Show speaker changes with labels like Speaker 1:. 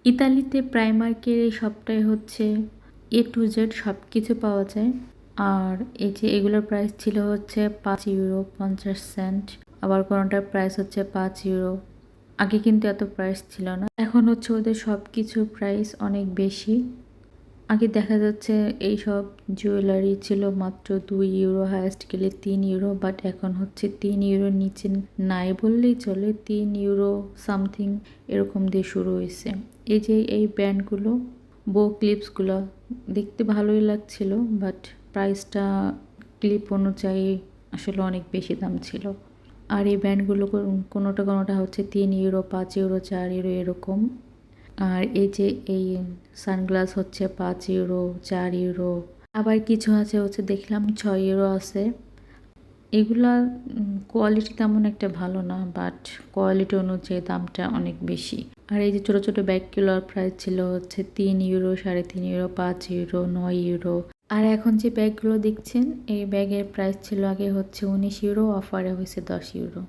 Speaker 1: ইতালিতে প্রাইমার্কের এই শপটায় হচ্ছে এ টু জেড সব কিছু পাওয়া যায়। আর এই যে এগুলোর প্রাইস ছিল হচ্ছে 5 ইউরো 50 সেন্ট, আবার কোনোটার প্রাইস হচ্ছে 5 ইউরো। আগে কিন্তু এত প্রাইস ছিল না, এখন হচ্ছে ওদের সব কিছুর প্রাইস অনেক বেশি। আগে দেখা যাচ্ছে এই সব জুয়েলারি ছিল মাত্র 2 ইউরো, হায়েস্ট গেলে 3 ইউরো, বাট এখন হচ্ছে 3 ইউরোর নিচে নাই বললেই চলে, 3 ইউরো সামথিং এরকম দিয়ে শুরু হয়েছে। এই যে এই ব্যান্ডগুলো, বো ক্লিপসগুলো দেখতে ভালোই লাগছিল, বাট প্রাইসটা ক্লিপ অনুযায়ী আসলে অনেক বেশি দাম ছিল। আর এই ব্যান্ডগুলো কোনোটা কোনোটা হচ্ছে 3 ইউরো 5 ইউরো 4 ইউরো এরকম। আর এই যে এই সানগ্লাস হচ্ছে 5 ইউরো 4 ইউরো, আবার কিছু আছে হচ্ছে দেখলাম 6 ইউরো আছে। এগুলা কোয়ালিটি তেমন একটা ভালো না, বাট কোয়ালিটি অনুযায়ী দামটা অনেক বেশি। আর এই যে ছোটো ছোটো ব্যাগগুলোর প্রাইস ছিল হচ্ছে 3 ইউরো 3.5 ইউরো 5 ইউরো 9 ইউরো। আর এখন যে ব্যাগগুলো দেখছেন এই ব্যাগের প্রাইস ছিল আগে হচ্ছে 19 ইউরো, অফারে হয়েছে 10 ইউরো।